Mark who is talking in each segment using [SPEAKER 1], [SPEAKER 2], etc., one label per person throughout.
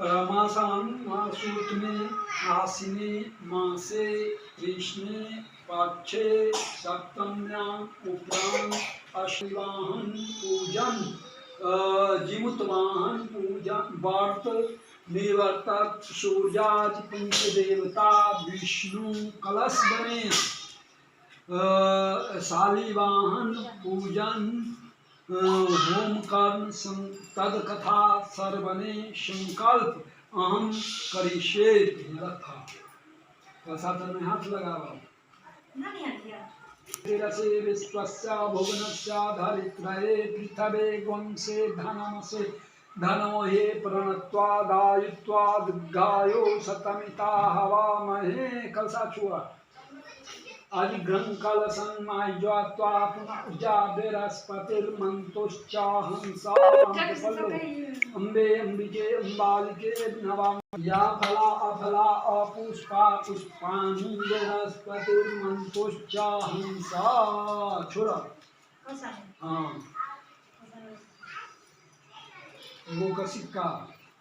[SPEAKER 1] मासां मासूत्मे आसिने मासे कृष्णे पाक्षे सप्तम्याम् उपरांत अश्विवाहन पूजन जिमुतवाहन पूजन व्रत निवर्तक सूर्याज पंचदेवता विष्णु कलश बने शालिवाहन पूजन होम कर्म तद कथा सर्वने संकल्प अहम करिष्ये रखा। कैसा तो में हाथ लगावा रसे विश्वस्य भुवनस्य धरित्रये पृथ्वे वंशे धनमसे धनो हे प्रणत्वा दायित्वा दीर्घायो शतमिता हवामहे। कलसा छुआ अधिग्रहं कलशंमाज्वात्वा पुनः बृहस्पतिर्मन्तुश्चाहंसा अम्बे अम्बिके अम्बालिके नवामि या फला अफला अपुष्पा पुष्पाणि बृहस्पतिर्मन्तुश्चाहंसा। छोड़ा हाँ वो का सिक्का।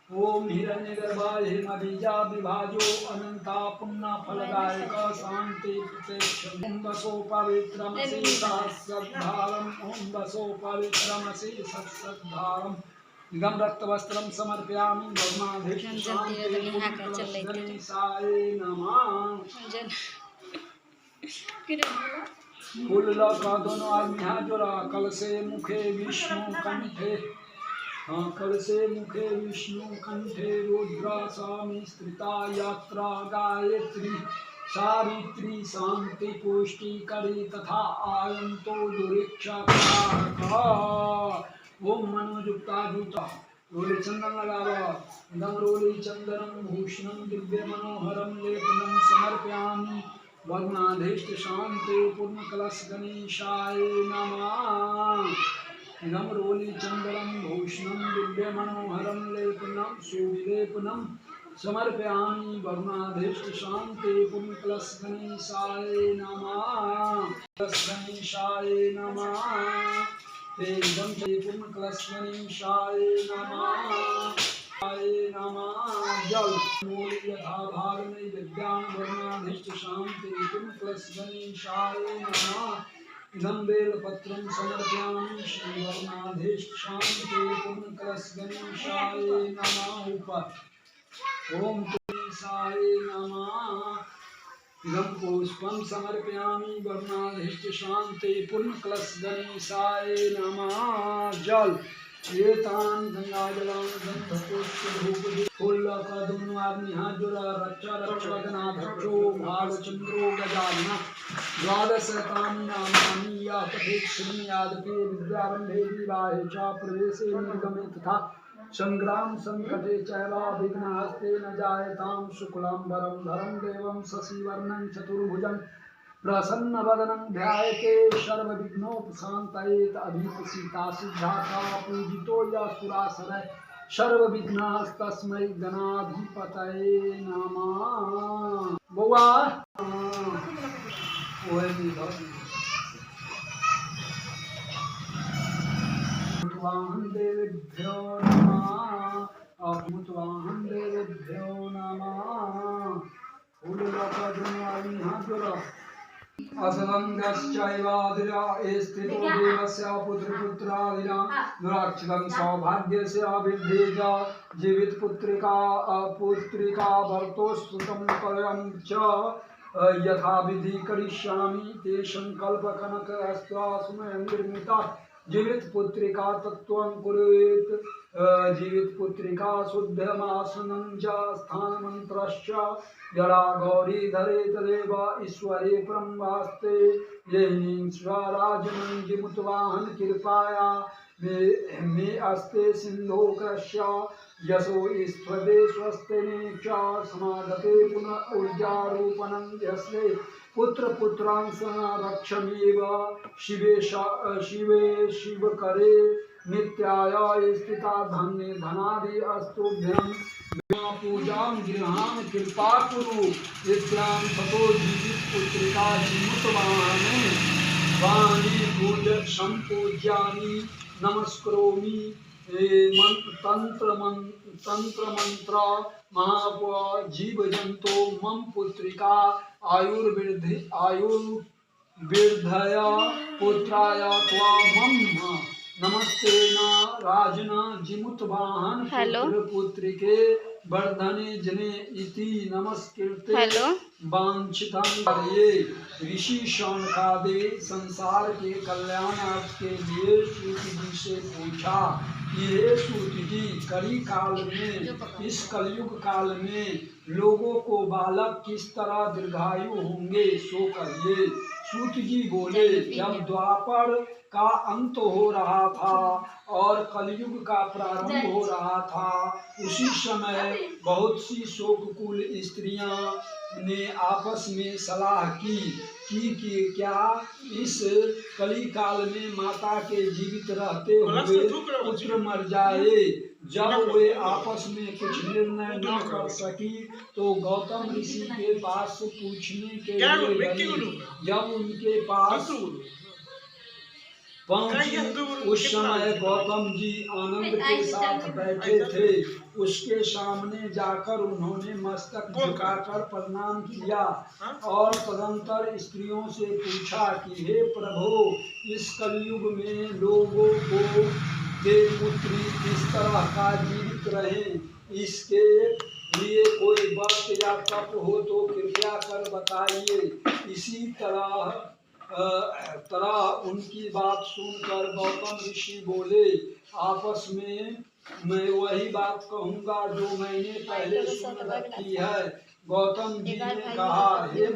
[SPEAKER 1] ओम हिरण्यगर्भाय हिमबीजा विभाजो अनंता पुण्य फलदायक शांति प्रत्यक्ष ओम वसो पवित्रमसि सहस्रधारम ओम वसो पवित्रमसि सहस्रधारम इदं रक्तवस्त्रं समर्पयामि भगवाधीशाय नमः। फूल लगा दोनों आदमी हाथ जोड़ा कलशे मुखे विष्णु कंठे कलशे मुखे विष्णु कंठे रुद्रा स्वामी स्त्रिता यात्रा गायत्री सावित्री शांति पुष्टि करी तथा आयंतो दुरीक्षा। ओम मनोजुक्ता जूता रोले चंदन लगावा इदं रोले चंदनम भूषणम दिव्य मनोहरम लेपनम समर्पयामि भग्नाधीष्ट शांति पूर्ण कलश गणेशाय नमः। इदं रोली चंदनम भूषणम दिव्य मनोहरम लेपनम सुविलेपनम समर्पयामि भग्नाधीष्ट शांति पूर्ण कलश गणेशाय नमः। कलश गणेशाय नमः। एकदम पूर्ण कलश गणेशाय नमः। जल मूल यथा भाग में विद्यान वर्णाधीष्ट शांति पूर्ण कलश गणेशाय नमः। इदं बेलपत्रं समर्पयामि श्री वर्णाधीष्ट शांति पूर्ण कलश गणेशाय नमः। ऊपर ओम गणेशाय नमः। इदं पुष्पं समर्पयामि वर्णाधीष्ट शांति पूर्ण कलश गणेशाय नमः। जल एतान गंगाजलं गंधपुष्प फूल का दोनों आदमी हाथ जोड़ा रक्षा रक्षा गणाधक्षो भालचंद्रो गजानन द्वादशतानि नामानि या पठेत् शृणुयादपि विद्यारम्भे विवाहे च प्रवेशे निर्गमे तथा संग्राम संकटे चैव विघ्नहस्ते न जायतां शुक्लांबरं धरं देवं शशिवर्णं चतुर्भुजं प्रसन्नवदनं ध्यायते सर्वविघ्नोपशान्तये अभीतसीता सिद्धार्था पूजितो यस्सुरासुरैः सर्वविघ्नहस्तस्मै गणाधिपतये नमः। बौआ वाहन देवेभ्यो नमः। अमुतवाहन देवेभ्यो नमः। फूल लगा दोनों आदमी हाथ जोड़ा असलंगश्चैवादिरा स्थितो देवस्य पुत्रपुत्रादिना दुराक्षितं सौभाग्यस्य अभिद्धेजा जीवित पुत्रिका अपुत्रिका भर्तोस्तुतं परं च यथा विधि करिष्यामि ते संकल्प कनक अस्त्रासुमय निर्मिता जीवित पुत्रिका तत्त्वं कुरुत जीवित पुत्रिका शुद्धमासनं च स्थान मंत्रश्च जड़ा गौरी धरे तदेव ईश्वरे परमवास्ते येहिं स्वराजनं जिमुतवाहन कृपाया मे अस्ते सिंधो कृष्य यशो ईश्वरे स्वस्तिने च समागते पुनः ऊर्जारूपणं यस्ते पुत्र पुत्रांसना रक्षमेव शिवे शिवकरे नित्याय स्थिता धन्य धनादि अस्तुभ्यं पूजां गृहां कृपा कुरु विद्यां ततो जीवित पुत्रिका जिमुतवाहने वाणी पूज संपूज्यामि नमस्करोमि तंत्र मंत्र महाप जीव जंतो मम पुत्रिका आयुर्वृद्धया पुत्राय त्वा मम नमस्ते न राजन जिमुत वाहन पुत्र पुत्रिके वर्धने जने इति नमस्कृते वांछितं ये ऋषि शौनकादि संसार के कल्याणार्थ के लिए सूत जी से पूछा कि हे सूत जी, कली काल में, इस कलयुग काल में लोगों को बालक किस तरह दीर्घायु होंगे सो कहिए। सूत जी बोले, जब द्वापर का अंत हो रहा था और कलयुग का प्रारंभ हो रहा था, उसी समय बहुत सी शोककुल स्त्रियां ने आपस में सलाह की कि क्या इस कली काल में माता के जीवित रहते हुए पुत्र मर जाए। जब वे आपस में कुछ निर्णय न कर सकी तो गौतम ऋषि के पास पूछने के लिए गई। जब उनके पास पहुंची, उस समय गौतम जी आनंद के साथ बैठे थे। उसके सामने जाकर उन्होंने मस्तक झुकाकर प्रणाम किया और तदंतर स्त्रियों से पूछा कि हे प्रभु, इस कलयुग में लोगों को पुत्री किस तरह का जीवित रहे, इसके लिए कोई व्रत या तप हो तो कृपया कर बताइए। इसी तरह उनकी बात सुनकर गौतम ऋषि बोले, आपस में मैं वही बात कहूँगा जो मैंने पहले सुन रखी है। गौतम जी ने कहा, हे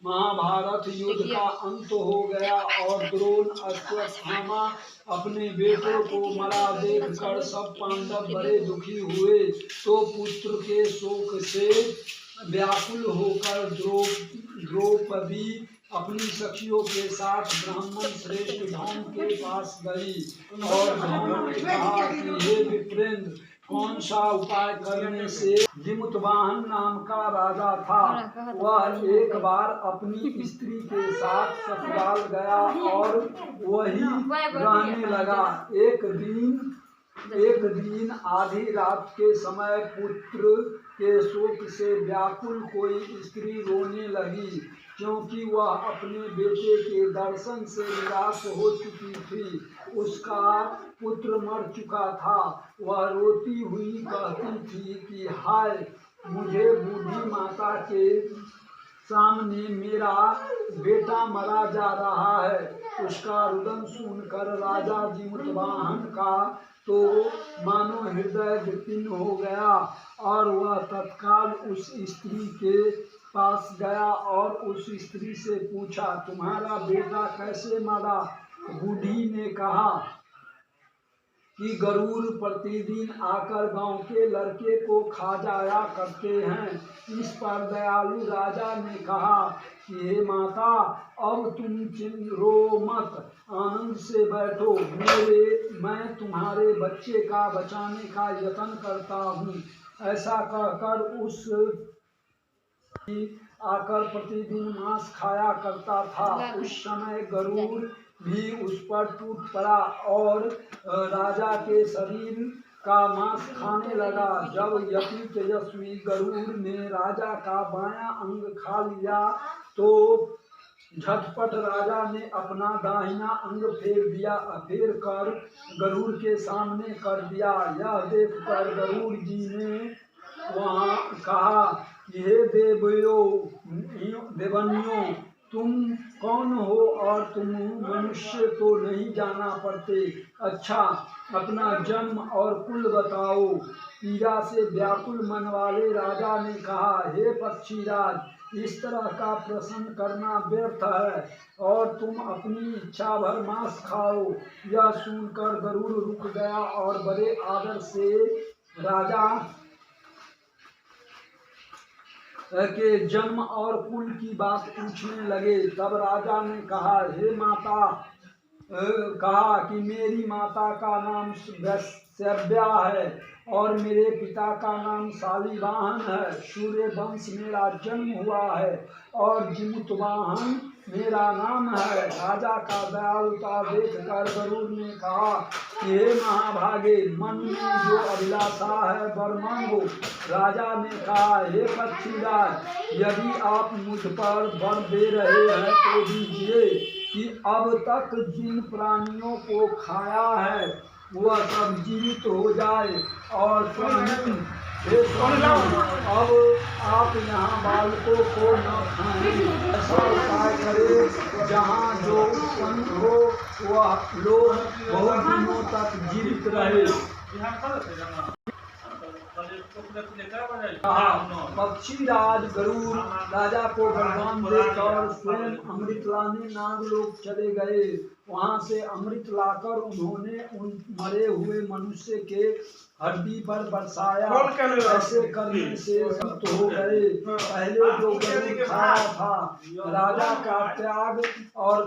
[SPEAKER 1] महाभारत युद्ध का अंत हो गया और द्रोण अश्वत्थामा अपने बेटों को मरा देखकर सब पांडव बड़े दुखी हुए। तो पुत्र के शोक से व्याकुल होकर द्रौपदी अपनी सखियों के साथ ब्राह्मण श्रेष्ठ धौम के पास गई और धौम ने कहा कि हे विप्रेंद्र, कौन सा उपाय करने से जिमुतवाहन नाम का राजा था, वह एक बार अपनी स्त्री के साथ ससुराल गया और वही रहने लगा। एक दिन आधी रात के समय पुत्र के शोक से व्याकुल कोई स्त्री रोने लगी, क्योंकि वह अपने बेटे के दर्शन से निराश हो चुकी थी। उसका पुत्र मर चुका था। वह रोती हुई कहती थी कि हाय, मुझे बूढ़ी माता के सामने मेरा बेटा मरा जा रहा है। उसका रुदन सुनकर राजा जिमुतवाहन का तो मानो हृदय विपन्न हो गया और वह तत्काल उस स्त्री के पास गया और उस स्त्री से पूछा, तुम्हारा बेटा कैसे मरा? बूढ़ी ने कहा कि गरुड़ प्रतिदिन आकर गांव के लड़के को खा जाया करते हैं। इस पर दयालु राजा ने कहा कि हे माता, अब तुम रो मत, आनंद से बैठो। मैं तुम्हारे बच्चे का बचाने का यत्न करता हूँ। ऐसा कहकर उस आकर प्रतिदिन मांस खाया करता था। उस समय गरुड़ भी उस पर टूट पड़ा और राजा के शरीर का मांस खाने लगा। जब यति तेजस्वी गरुड़ ने राजा का बायां अंग खा लिया तो झटपट राजा ने अपना दाहिना अंग फेर कर गरुड़ के सामने कर दिया। यह देखकर गरुड़ जी ने वहाँ कहा कि हे देवन्यो, तुम कौन हो और तुम मनुष्य तो नहीं जाना पड़ते। अच्छा, अपना जन्म और कुल बताओ। पीड़ा से व्याकुल मन वाले राजा ने कहा, हे पक्षीराज, इस तरह का प्रश्न करना व्यर्थ है और तुम अपनी इच्छा भर मांस खाओ। यह सुनकर गरुड़ रुक गया और बड़े आदर से राजा के जन्म और कुल की बात पूछने लगे। तब राजा ने कहा, हे माता, कहा कि मेरी माता का नाम सव्या है और मेरे पिता का नाम शालिवाहन है। सूर्य वंश मेरा जन्म हुआ है और जिमुतवाहन मेरा नाम है। राजा का दयालुता देखकर गरुड़ ने कहा कि हे महाभागे, मन में जो अभिलाषा है वर मांगो। राजा ने कहा, हे पक्षीराज, यदि आप मुझ पर वर दे रहे हैं तो दीजिए कि अब तक जिन प्राणियों को खाया है वह सब जीवित हो जाए और स्वामी, हे स्वामी, अब आप यहाँ बालकों को न खाएं। ऐसा उपाय करें जहाँ जो उत्पन्न हो वह लोग बहुत दिनों तक जीवित रहे। पक्षीराज गरुड़ राजा को वरदान देकर स्वयं अमृत लाने नागलोक चले गए। वहां से अमृत लाकर उन्होंने उन मरे हुए मनुष्य के हड्डी पर बरसाया। ऐसे करने से सुस्त हो गए। पहले जो गरुड़ खाया था, राजा का त्याग और